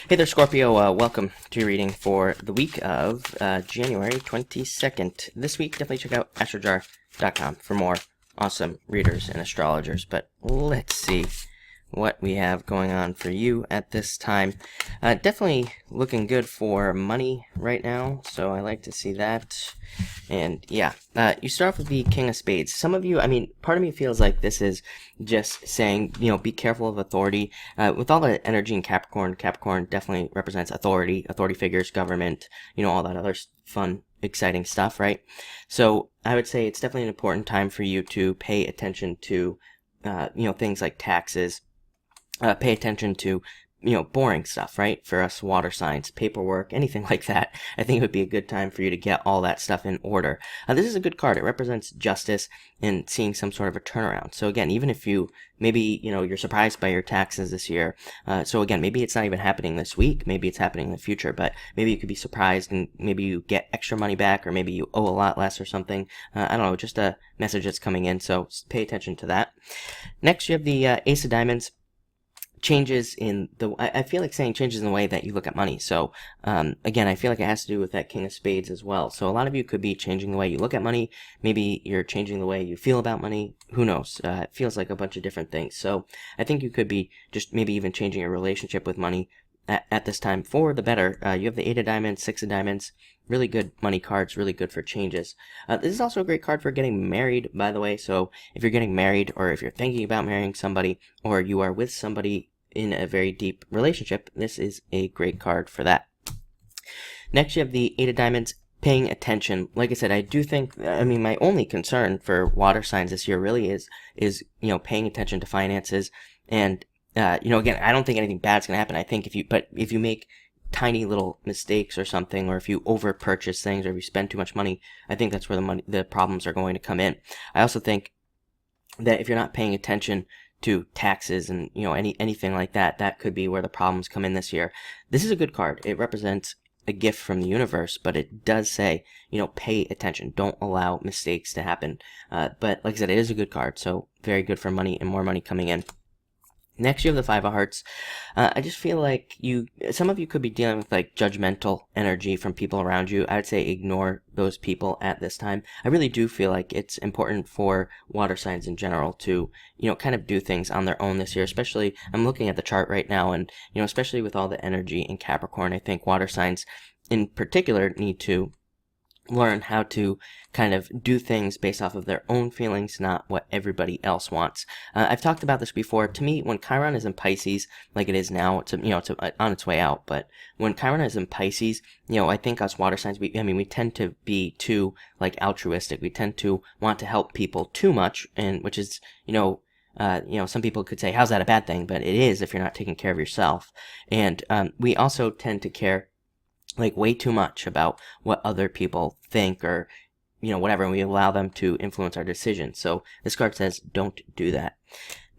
Hey there, Scorpio. Welcome to your reading for the week of January 22nd. This week, definitely check out astrojar.com for more awesome readers and astrologers. But let's see what we have going on for you at this time. Definitely looking good for money right now, so I like to see that. And yeah, you start off with the King of Spades. Some of you, part of me feels like this is just saying, be careful of authority. With all the energy in Capricorn, Capricorn definitely represents authority figures, government, all that other fun, exciting stuff, right? So I would say it's definitely an important time for you to pay attention to, things like taxes. Pay attention to, boring stuff, right? For us water signs, paperwork, anything like that. I think it would be a good time for you to get all that stuff in order. This is a good card. It represents justice and seeing some sort of a turnaround. So again, even if you, maybe, you're surprised by your taxes this year. So again, maybe it's not even happening this week. Maybe it's happening in the future, but maybe you could be surprised and maybe you get extra money back, or maybe you owe a lot less or something. I don't know, just a message that's coming in. So pay attention to that. Next, you have the Ace of Diamonds. Changes in the, I feel like saying changes in the way that you look at money. So again, I feel like it has to do with that King of Spades as well. So a lot of you could be changing the way you look at money. Maybe you're changing the way you feel about money. Who knows? It feels like a bunch of different things. So I think you could be just maybe even changing your relationship with money at this time for the better. You have the Eight of Diamonds, Six of Diamonds, really good money cards, really good for changes. This is also a great card for getting married, by the way. So if you're getting married, or if you're thinking about marrying somebody, or you are with somebody in a very deep relationship, this is a great card for that. Next, you have the Eight of Diamonds, paying attention. Like I said, I do think, my only concern for water signs this year really is paying attention to finances. And again, I don't think anything bad's gonna happen. I think if you make tiny little mistakes or something, or if you over purchase things, or if you spend too much money, I think that's where the problems are going to come in. I also think that if you're not paying attention to taxes and anything like that, that could be where the problems come in this year. This is a good card. It represents a gift from the universe, but it does say, pay attention. Don't allow mistakes to happen. But like I said, it is a good card, so very good for money and more money coming in. Next, you have the Five of Hearts. I just feel like some of you could be dealing with like judgmental energy from people around you. I would say ignore those people at this time. I really do feel like it's important for water signs in general to, kind of do things on their own this year. Especially, I'm looking at the chart right now, and, especially with all the energy in Capricorn, I think water signs in particular need to learn how to kind of do things based off of their own feelings, not what everybody else wants. I've talked about this before. To me, when Chiron is in Pisces, like it is now, it's on its way out. But when Chiron is in Pisces, I think us water signs, we tend to be too like altruistic. We tend to want to help people too much, and which is some people could say, how's that a bad thing? But it is if you're not taking care of yourself. And we also tend to care like way too much about what other people think, or whatever, and we allow them to influence our decisions. So this card says don't do that.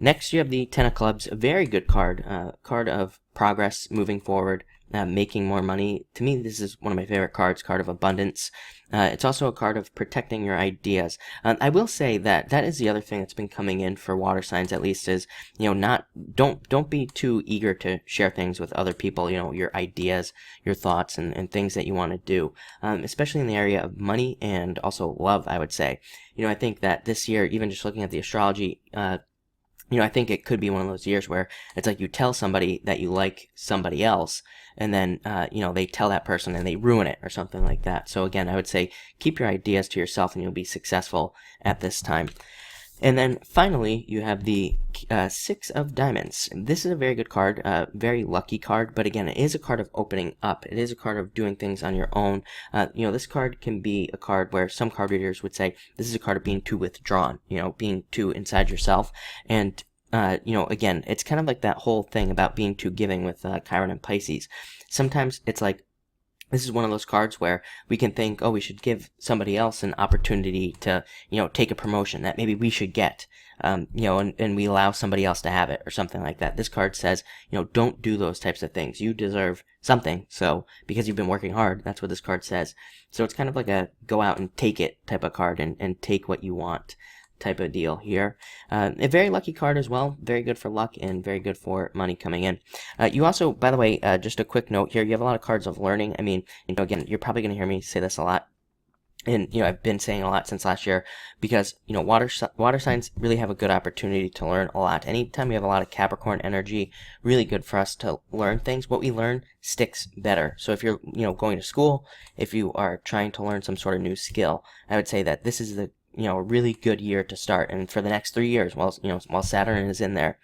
Next, you have the Ten of Clubs, a very good card, card of progress, moving forward, making more money. To me, this is one of my favorite cards, card of abundance. It's also a card of protecting your ideas. I will say that is the other thing that's been coming in for water signs, at least, is, don't be too eager to share things with other people, your ideas, your thoughts, and things that you want to do, especially in the area of money and also love, I would say. I think that this year, even just looking at the astrology, I think it could be one of those years where it's like you tell somebody that you like somebody else, and then, they tell that person and they ruin it or something like that. So again, I would say keep your ideas to yourself and you'll be successful at this time. And then finally, you have the Six of Diamonds. This is a very good card, very lucky card, but again, it is a card of opening up. It is a card of doing things on your own. This card can be a card where some card readers would say this is a card of being too withdrawn, being too inside yourself. And again, it's kind of like that whole thing about being too giving with Chiron and Pisces. Sometimes it's like, this is one of those cards where we can think, oh, we should give somebody else an opportunity to, take a promotion that maybe we should get, and we allow somebody else to have it or something like that. This card says, don't do those types of things. You deserve something. So because you've been working hard, that's what this card says. So it's kind of like a go out and take it type of card, and take what you want. type of deal here. A very lucky card as well, very good for luck and very good for money coming in. You also, by the way, just a quick note here, you have a lot of cards of learning. I mean, again, you're probably going to hear me say this a lot. And, I've been saying a lot since last year because, water signs really have a good opportunity to learn a lot. Anytime you have a lot of Capricorn energy, really good for us to learn things. What we learn sticks better. So if you're, going to school, if you are trying to learn some sort of new skill, I would say that this is the a really good year to start. And for the next 3 years, while Saturn is in there,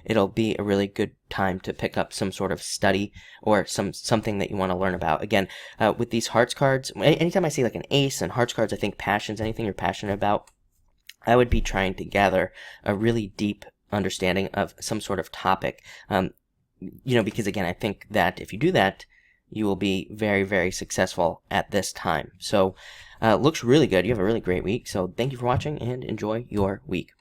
it'll be a really good time to pick up some sort of study or something that you want to learn about. Again, with these hearts cards, anytime I see like an ace and hearts cards, I think passions, anything you're passionate about, I would be trying to gather a really deep understanding of some sort of topic. Because again, I think that if you do that, you will be very, very successful at this time. So looks really good. You have a really great week. So thank you for watching and enjoy your week.